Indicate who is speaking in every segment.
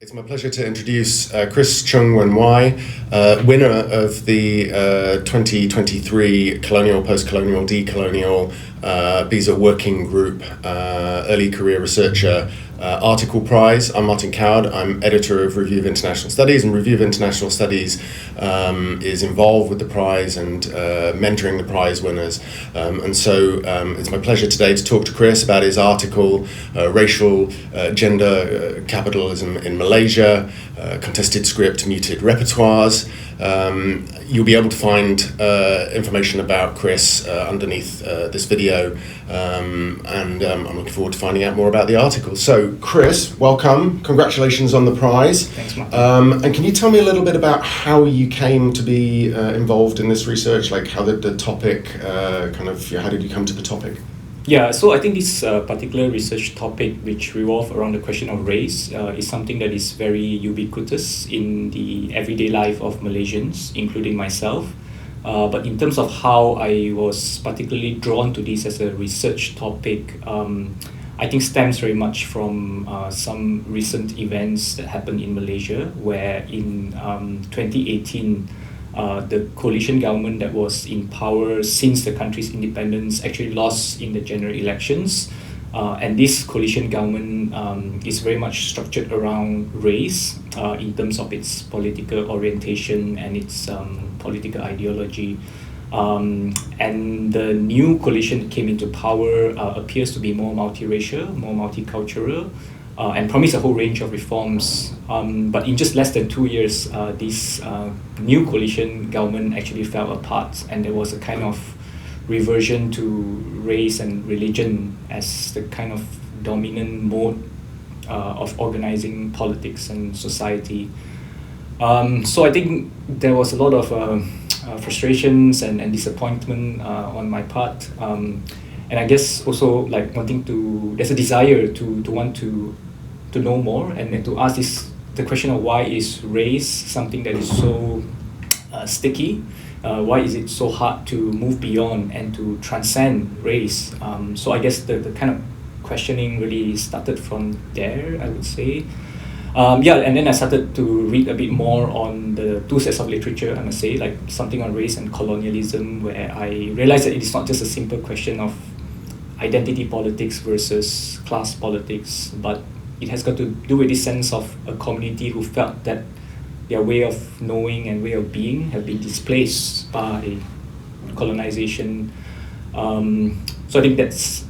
Speaker 1: It's my pleasure to introduce Chris Choong, winner of the 2023 Colonial, Postcolonial, Decolonial BISA Working Group Early Career Researcher Article Prize. I'm Martin Coward. I'm editor of Review of International Studies, and Review of International Studies is involved with the prize and mentoring the prize winners. And so it's my pleasure today to talk to Chris about his article, Racial Gender Capitalism in Malaysia, Contested Script, Muted Repertoires. You'll be able to find information about Chris underneath this video, and I'm looking forward to finding out more about the article. So, Chris, welcome. Congratulations on the prize.
Speaker 2: Thanks, Martin.
Speaker 1: And can you tell me a little bit about how you came to be involved in this research? Like, how did the topic how did you come to the topic?
Speaker 2: Yeah, so I think this particular research topic, which revolves around the question of race, is something that is very ubiquitous in the everyday life of Malaysians, including myself. But in terms of how I was particularly drawn to this as a research topic, I think stems very much from some recent events that happened in Malaysia, where in 2018, the coalition government that was in power since the country's independence actually lost in the general elections. And this coalition government is very much structured around race in terms of its political orientation and its political ideology. And the new coalition that came into power appears to be more multiracial, more multicultural, and promised a whole range of reforms. But in just less than 2 years, this new coalition government actually fell apart, and there was a kind of reversion to race and religion as the kind of dominant mode of organizing politics and society. So I think there was a lot of frustrations and disappointment on my part. And I guess also like there's a desire to want to know more and to ask the question of why is race something that is so sticky? Why is it so hard to move beyond and to transcend race? So I guess the kind of questioning really started from there, I would say. And then I started to read a bit more on the two sets of literature, I must say, like something on race and colonialism, where I realized that it is not just a simple question of identity politics versus class politics, but it has got to do with this sense of a community who felt that their way of knowing and way of being have been displaced by colonization. So I think that's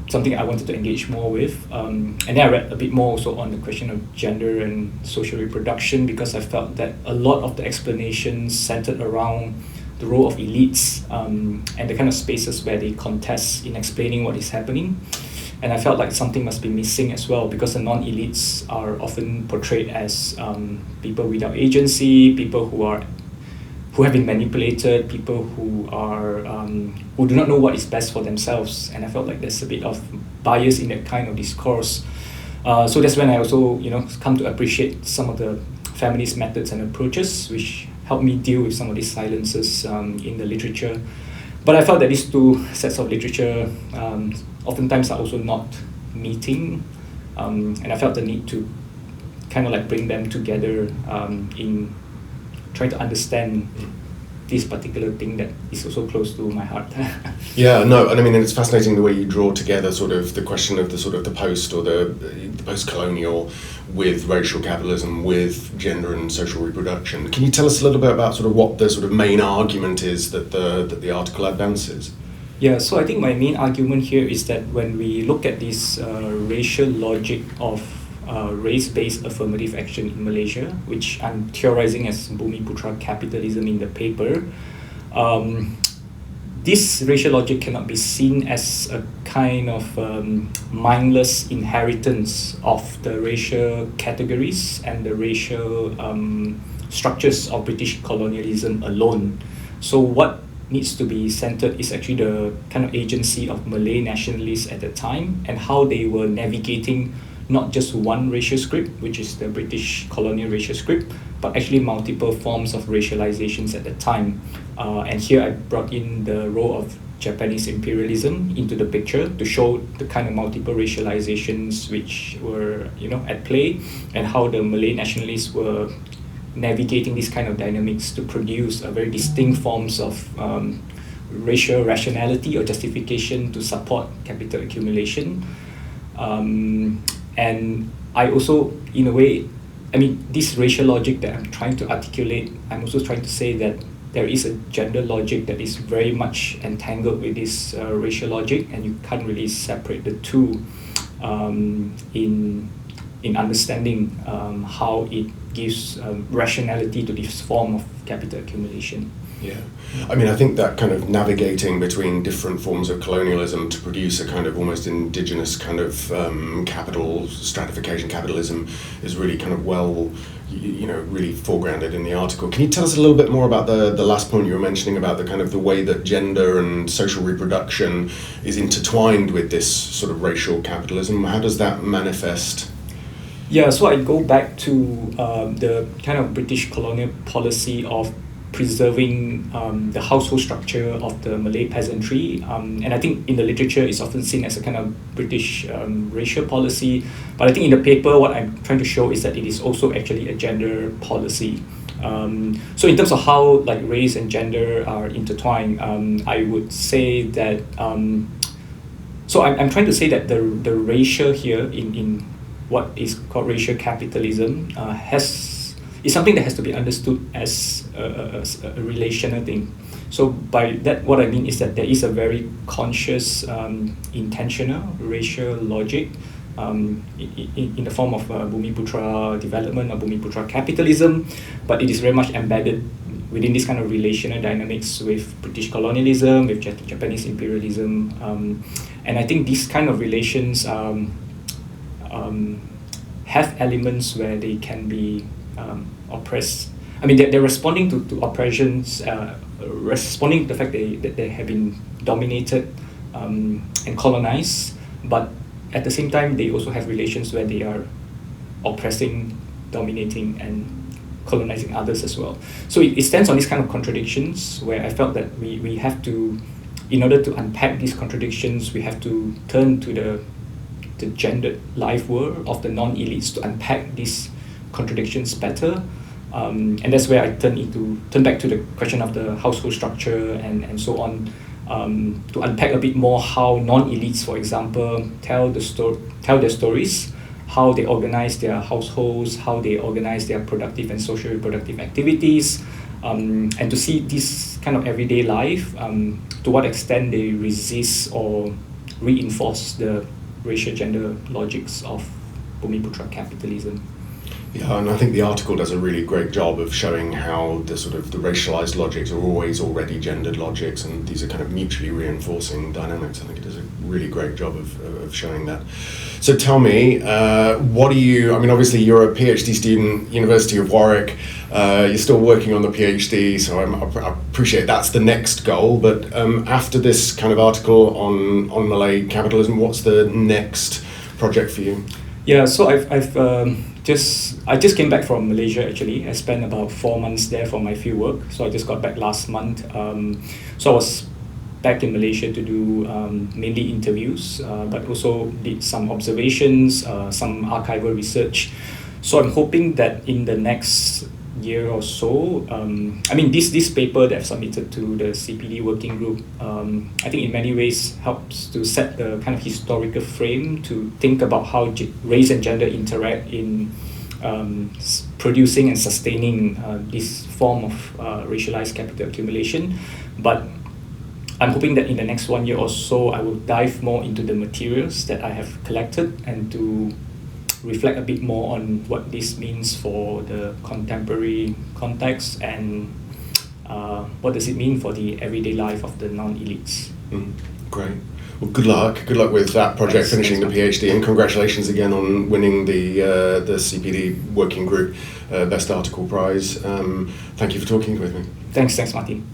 Speaker 2: something I wanted to engage more with. And then I read a bit more also on the question of gender and social reproduction, because I felt that a lot of the explanations centered around the role of elites and the kind of spaces where they contest in explaining what is happening. And I felt like something must be missing as well, because the non-elites are often portrayed as people without agency, people who have been manipulated, people who do not know what is best for themselves. And I felt like there's a bit of bias in that kind of discourse. So that's when I also come to appreciate some of the feminist methods and approaches, which helped me deal with some of these silences in the literature. But I felt that these two sets of literature oftentimes are also not meeting, and I felt the need to kind of like bring them together in trying to understand this particular thing that is also close to my heart.
Speaker 1: Yeah, no, and I mean, it's fascinating the way you draw together sort of the question of the sort of the post or the post-colonial with racial capitalism, with gender and social reproduction. Can you tell us a little bit about sort of what the sort of main argument is that the article advances?
Speaker 2: Yeah, so I think my main argument here is that when we look at this racial logic of race-based affirmative action in Malaysia, which I'm theorizing as Bumiputera capitalism in the paper, this racial logic cannot be seen as a kind of mindless inheritance of the racial categories and the racial structures of British colonialism alone. So what needs to be centered is actually the kind of agency of Malay nationalists at the time and how they were navigating not just one racial script, which is the British colonial racial script, but actually multiple forms of racializations at the time. And here I brought in the role of Japanese imperialism into the picture to show the kind of multiple racializations which were, at play, and how the Malay nationalists were navigating this kind of dynamics to produce a very distinct forms of racial rationality or justification to support capital accumulation. And I also, in a way, this racial logic that I'm trying to articulate, I'm also trying to say that there is a gender logic that is very much entangled with this racial logic, and you can't really separate the two in understanding how it gives rationality to this form of capital accumulation.
Speaker 1: Yeah, I think that kind of navigating between different forms of colonialism to produce a kind of almost indigenous kind of capital stratification, capitalism, is really kind of really foregrounded in the article. Can you tell us a little bit more about the last point you were mentioning about the kind of the way that gender and social reproduction is intertwined with this sort of racial capitalism? How does that manifest?
Speaker 2: Yeah, so I go back to the kind of British colonial policy of preserving the household structure of the Malay peasantry, and I think in the literature it's often seen as a kind of British racial policy, but I think in the paper what I'm trying to show is that it is also actually a gender policy. So in terms of how race and gender are intertwined, I would say that so I'm trying to say that the racial here in what is called racial capitalism is something that has to be understood as a relational thing. So by that, what I mean is that there is a very conscious, intentional racial logic in the form of Bumiputera development or Bumiputera capitalism, but it is very much embedded within this kind of relational dynamics with British colonialism, with Japanese imperialism, and I think these kind of relations have elements where they can be oppressed. They're responding to oppressions, responding to the fact that they have been dominated and colonized, but at the same time they also have relations where they are oppressing, dominating, and colonizing others as well. So it stands on these kind of contradictions where I felt that we have to, in order to unpack these contradictions, we have to turn to the gendered life world of the non-elites to unpack these contradictions better, and that's where I turn back to the question of the household structure and so on, to unpack a bit more how non-elites, for example, tell their stories, how they organize their households, how they organize their productive and social reproductive activities, and to see this kind of everyday life, to what extent they resist or reinforce the racial gender logics of Bumiputera capitalism.
Speaker 1: Yeah, and I think the article does a really great job of showing how the sort of the racialized logics are always already gendered logics, and these are kind of mutually reinforcing dynamics. I think it does a really great job of showing that. So tell me, what do you, obviously you're a PhD student, University of Warwick, you're still working on the PhD, so I appreciate that's the next goal, but after this kind of article on Malay capitalism, what's the next project for you?
Speaker 2: Yeah, so I just came back from Malaysia actually. I spent about 4 months there for my field work. So I just got back last month. So I was back in Malaysia to do mainly interviews, but also did some observations, some archival research. So I'm hoping that in the next year or so, this paper that I've submitted to the CPD working group, I think in many ways helps to set the kind of historical frame to think about how race and gender interact in producing and sustaining this form of racialized capital accumulation. But I'm hoping that in the next 1 year or so, I will dive more into the materials that I have collected and to reflect a bit more on what this means for the contemporary context and what does it mean for the everyday life of the non-elites.
Speaker 1: Great. Well, good luck. Good luck with that project, finishing the PhD, and congratulations again on winning the CPD Working Group Best Article Prize. Thank you for talking with me.
Speaker 2: Thanks, Martin.